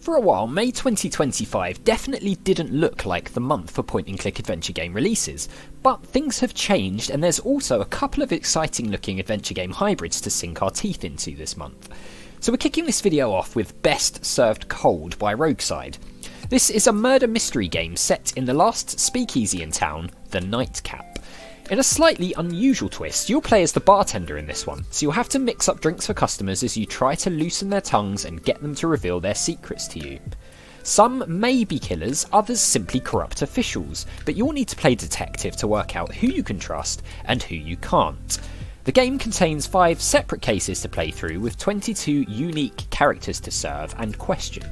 For a while, May 2025 definitely didn't look like the month for point-and-click adventure game releases, but things have changed and there's also a couple of exciting looking adventure game hybrids to sink our teeth into this month. So we're kicking this video off with Best Served Cold by Rogueside. This is a murder mystery game set in the last speakeasy in town, the Nightcap. In a slightly unusual twist, you'll play as the bartender in this one, so you'll have to mix up drinks for customers as you try to loosen their tongues and get them to reveal their secrets to you. Some may be killers, others simply corrupt officials, but you'll need to play detective to work out who you can trust and who you can't. The game contains 5 separate cases to play through with 22 unique characters to serve and question.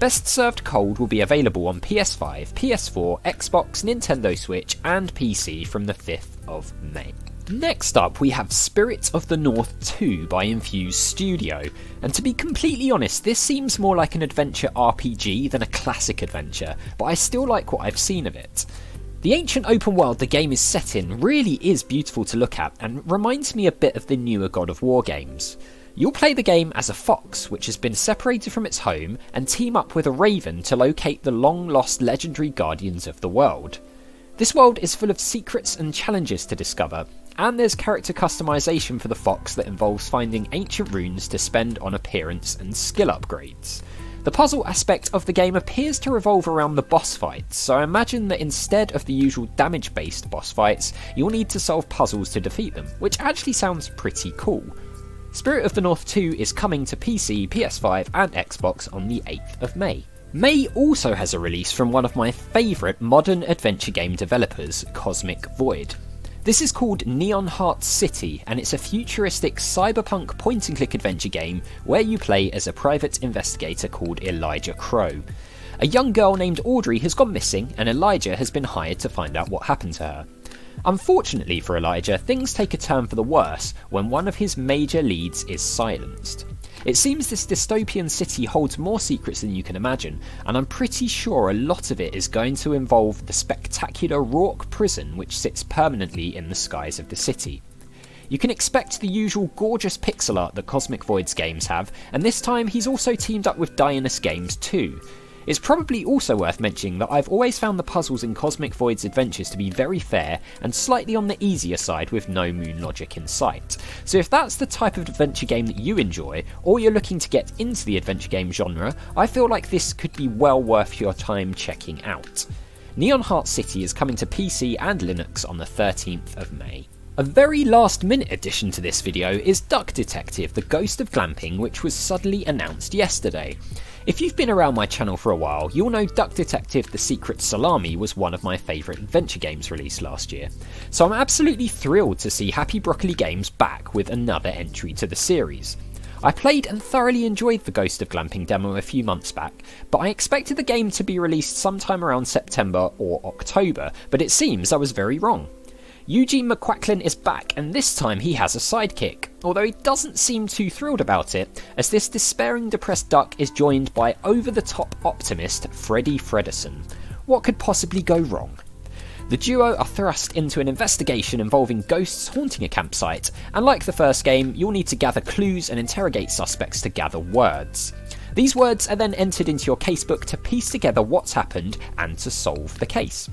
Best Served Cold will be available on PS5, PS4, Xbox, Nintendo Switch and PC from the 5th of May. Next up we have Spirit of the North 2 by Infuse Studio, and to be completely honest this seems more like an adventure RPG than a classic adventure, but I still like what I've seen of it. The ancient open world the game is set in really is beautiful to look at and reminds me a bit of the newer God of War games. You'll play the game as a fox which has been separated from its home and team up with a raven to locate the long lost legendary guardians of the world. This world is full of secrets and challenges to discover, and there's character customization for the fox that involves finding ancient runes to spend on appearance and skill upgrades. The puzzle aspect of the game appears to revolve around the boss fights, so I imagine that instead of the usual damage based boss fights, you'll need to solve puzzles to defeat them, which actually sounds pretty cool. Spirit of the North 2 is coming to PC, PS5 and Xbox on the 8th of May. May also has a release from one of my favourite modern adventure game developers, Cosmic Void. This is called Neon Heart City, and it's a futuristic cyberpunk point-and-click adventure game where you play as a private investigator called Elijah Crow. A young girl named Audrey has gone missing and Elijah has been hired to find out what happened to her. Unfortunately for Elijah, things take a turn for the worse when one of his major leads is silenced. It seems this dystopian city holds more secrets than you can imagine, and I'm pretty sure a lot of it is going to involve the spectacular Rourke prison which sits permanently in the skies of the city. You can expect the usual gorgeous pixel art that Cosmic Void's games have, and this time he's also teamed up with Dionys Games too. It's probably also worth mentioning that I've always found the puzzles in Cosmic Void's adventures to be very fair and slightly on the easier side with no moon logic in sight. So if that's the type of adventure game that you enjoy, or you're looking to get into the adventure game genre, I feel like this could be well worth your time checking out. Neon Heart City is coming to PC and Linux on the 13th of May. A very last minute addition to this video is Duck Detective: The Ghost of Glamping, which was suddenly announced yesterday. If you've been around my channel for a while, you'll know Duck Detective: The Secret Salami was one of my favourite adventure games released last year, so I'm absolutely thrilled to see Happy Broccoli Games back with another entry to the series. I played and thoroughly enjoyed the Ghost of Glamping demo a few months back, but I expected the game to be released sometime around September or October, but it seems I was very wrong. Eugene McQuacklin is back, and this time he has a sidekick, although he doesn't seem too thrilled about it, as this despairing depressed duck is joined by over-the-top optimist Freddie Fredersen. What could possibly go wrong? The duo are thrust into an investigation involving ghosts haunting a campsite, and like the first game, you'll need to gather clues and interrogate suspects to gather words. These words are then entered into your casebook to piece together what's happened and to solve the case.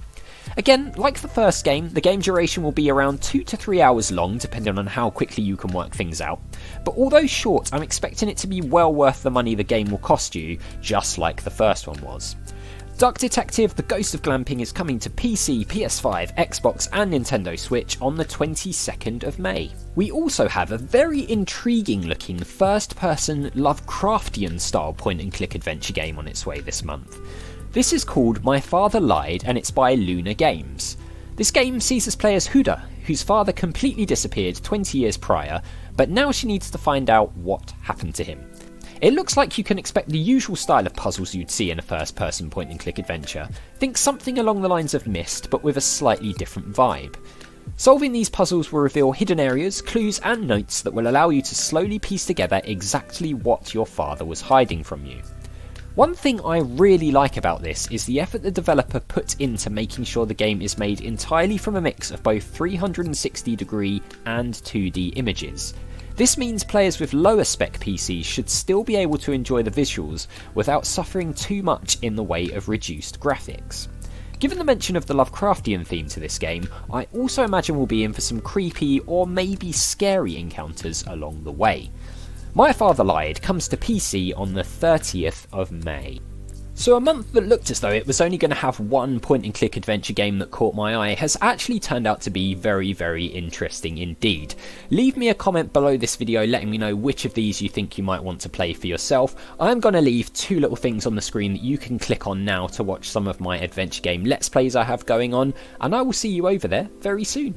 Again, like the first game, the game duration will be around 2 to 3 hours long depending on how quickly you can work things out, but although short, I'm expecting it to be well worth the money the game will cost you, just like the first one was. Duck Detective: The Ghost of Glamping is coming to PC, PS5, Xbox and Nintendo Switch on the 22nd of May. We also have a very intriguing looking first-person Lovecraftian style point-and-click adventure game on its way this month. This is called My Father Lied, and it's by Luna Games. This game sees us play as Huda, whose father completely disappeared 20 years prior, but now she needs to find out what happened to him. It looks like you can expect the usual style of puzzles you'd see in a first-person point-and-click adventure. Think something along the lines of Myst, but with a slightly different vibe. Solving these puzzles will reveal hidden areas, clues and notes that will allow you to slowly piece together exactly what your father was hiding from you. One thing I really like about this is the effort the developer put into making sure the game is made entirely from a mix of both 360 degree and 2D images. This means players with lower spec PCs should still be able to enjoy the visuals without suffering too much in the way of reduced graphics. Given the mention of the Lovecraftian theme to this game, I also imagine we'll be in for some creepy or maybe scary encounters along the way. My Father Lied comes to PC on the 30th of May. So a month that looked as though it was only going to have one point-and-click adventure game that caught my eye has actually turned out to be very, very interesting indeed. Leave me a comment below this video letting me know which of these you think you might want to play for yourself. I'm going to leave two little things on the screen that you can click on now to watch some of my adventure game Let's Plays I have going on, and I will see you over there very soon.